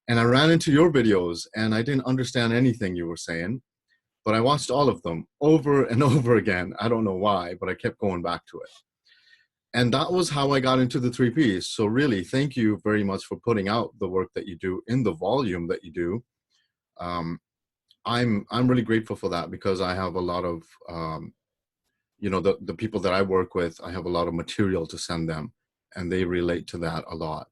And I ran into your videos and I didn't understand anything you were saying, but I watched all of them over and over again. I don't know why, but I kept going back to it. And that was how I got into the 3 Ps. So really, thank you very much for putting out the work that you do in the volume that you do. I'm really grateful for that, because I have a lot of, the people that I work with, I have a lot of material to send them, and they relate to that a lot.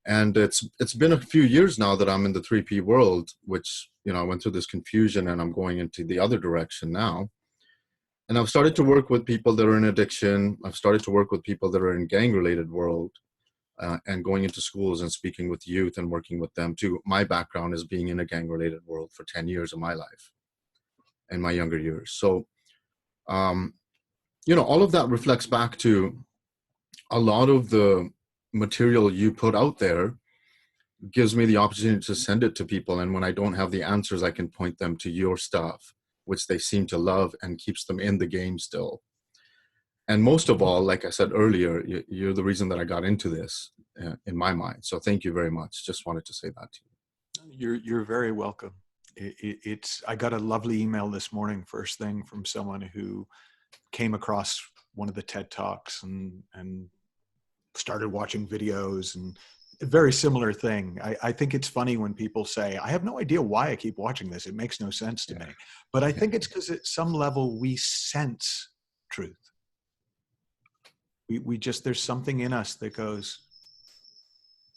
And it's been a few years now that I'm in the 3 P world, which, I went through this confusion and I'm going into the other direction now. And I've started to work with people that are in addiction. I've started to work with people that are in gang-related world, and going into schools and speaking with youth and working with them too. My background is being in a gang-related world for 10 years of my life and my younger years. So, all of that reflects back to a lot of the material you put out there gives me the opportunity to send it to people. And when I don't have the answers, I can point them to your stuff, which they seem to love and keeps them in the game still. And most of all, like I said earlier, you're the reason that I got into this in my mind. So thank you very much. Just wanted to say that to you. You're very welcome. I got a lovely email this morning, first thing, from someone who came across one of the TED Talks and started watching videos, and a very similar thing. I think it's funny when people say, I have no idea why I keep watching this. It makes no sense to me. But I think it's because at some level we sense truth. We just, there's something in us that goes,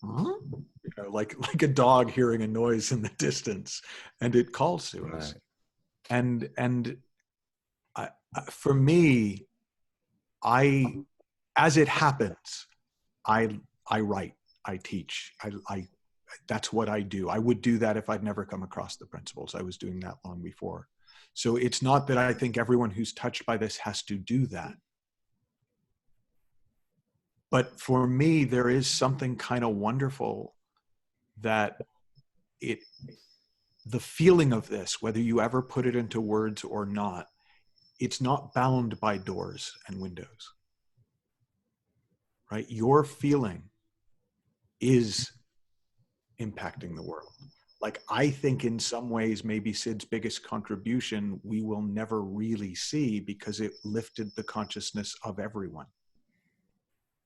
huh? Like a dog hearing a noise in the distance, and it calls to us. And for me, as it happens, I write, I teach, that's what I do. I would do that if I'd never come across the principles. I was doing that long before. So it's not that I think everyone who's touched by this has to do that. But for me, there is something kind of wonderful that the feeling of this, whether you ever put it into words or not, it's not bound by doors and windows, right? Your feeling is impacting the world. Like, I think in some ways, maybe Sid's biggest contribution we will never really see, because it lifted the consciousness of everyone.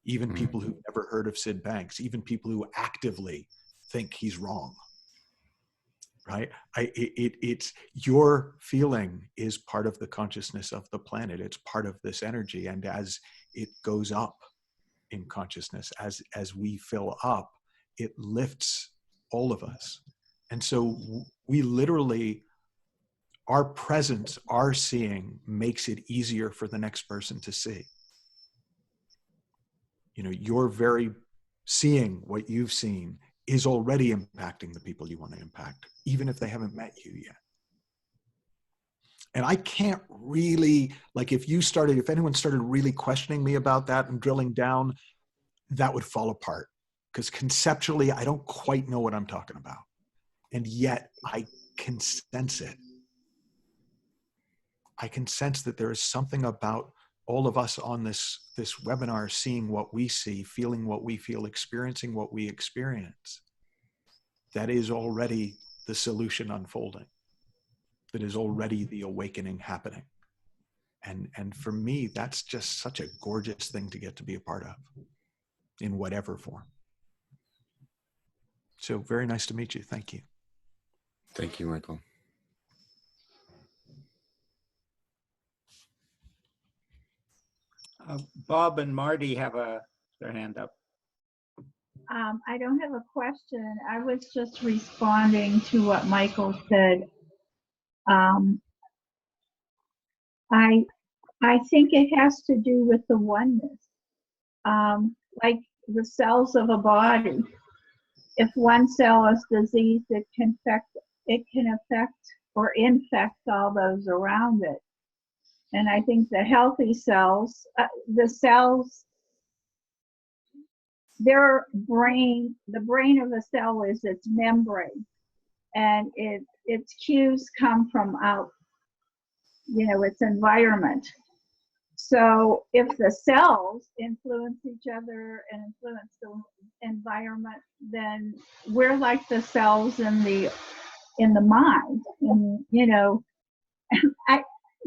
Even people who've never heard of Sid Banks, even people who actively think he's wrong, right? It's your feeling is part of the consciousness of the planet. It's part of this energy. And as it goes up in consciousness, as we fill up, it lifts all of us. And so we literally, our presence, our seeing makes it easier for the next person to see. Your very seeing what you've seen is already impacting the people you want to impact, even if they haven't met you yet. And I can't really, like if anyone started really questioning me about that and drilling down, that would fall apart. Because conceptually, I don't quite know what I'm talking about. And yet I can sense it. I can sense that there is something about all of us on this webinar seeing what we see, feeling what we feel, experiencing what we experience. That is already the solution unfolding. That is already the awakening happening. And for me, that's just such a gorgeous thing to get to be a part of in whatever form. So very nice to meet you. Thank you. Thank you, Michael. Bob and Marty have their hand up. I don't have a question. I was just responding to what Michael said. I think it has to do with the oneness. Like the cells of a body. If one cell is diseased, it can affect or infect all those around it. And I think the healthy cells, the brain of a cell is its membrane, and its cues come from out, its environment. So if the cells influence each other and influence the environment, then we're like the cells in the mind. And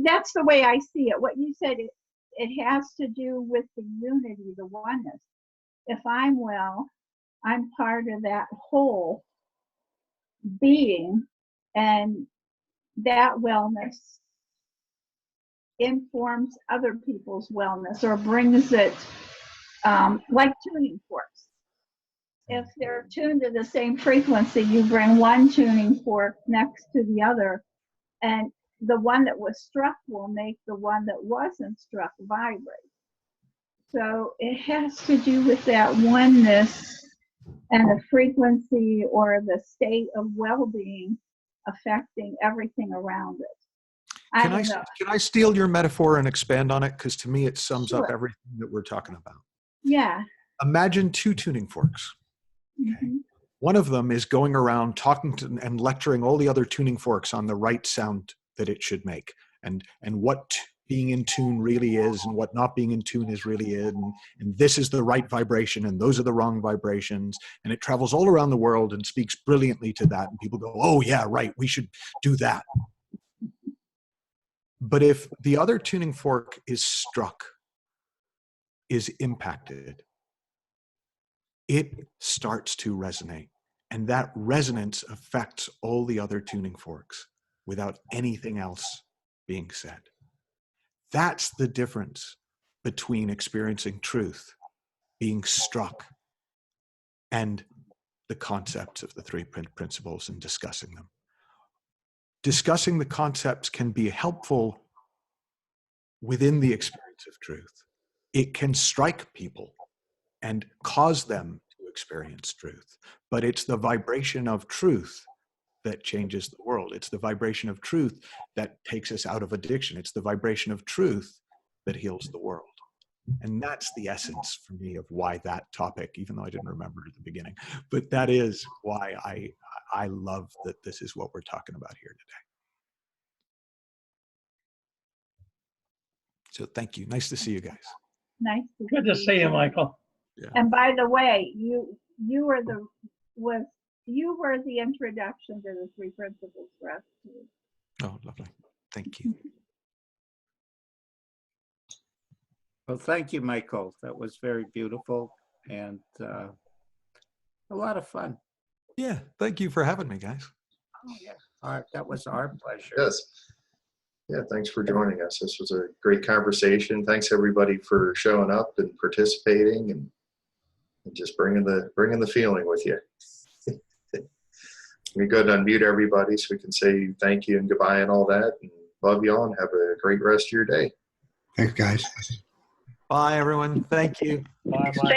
that's the way I see it. What you said, it has to do with the unity, the oneness. If I'm well, I'm part of that whole being, and that wellness informs other people's wellness or brings it, like tuning forks. If they're tuned to the same frequency, you bring one tuning fork next to the other, and the one that was struck will make the one that wasn't struck vibrate. So it has to do with that oneness and the frequency or the state of well-being affecting everything around it. Can I steal your metaphor and expand on it? Because to me, it sums up Sure. everything that we're talking about. Yeah. Imagine two tuning forks. Okay. Mm-hmm. One of them is going around talking to and lecturing all the other tuning forks on the right sound that it should make, and what being in tune really is, and what not being in tune is really is, and this is the right vibration, and those are the wrong vibrations, and it travels all around the world and speaks brilliantly to that, and people go, oh yeah, right, we should do that. But if the other tuning fork is struck, is impacted, it starts to resonate. And that resonance affects all the other tuning forks without anything else being said. That's the difference between experiencing truth, being struck, and the concepts of the three principles and discussing them. Discussing the concepts can be helpful within the experience of truth. It can strike people and cause them to experience truth, but it's the vibration of truth that changes the world. It's the vibration of truth that takes us out of addiction. It's the vibration of truth that heals the world. And that's the essence for me of why that topic, even though I didn't remember it at the beginning, but that is why I love that this is what we're talking about here today. So thank you. Nice to see you guys. Nice. Good to see you, Michael. Yeah. And by the way, you were the introduction to the three principles for us too. Oh, lovely. Thank you. Well, thank you, Michael. That was very beautiful and a lot of fun. Yeah. Thank you for having me, guys. Oh, yeah. That was our pleasure. Yes. Yeah, thanks for joining us. This was a great conversation. Thanks everybody for showing up and participating and just bringing the feeling with you. We go to unmute everybody so we can say thank you and goodbye and all that. And love you all and have a great rest of your day. Thanks, guys. Bye, everyone. Thank you. Bye, Michael.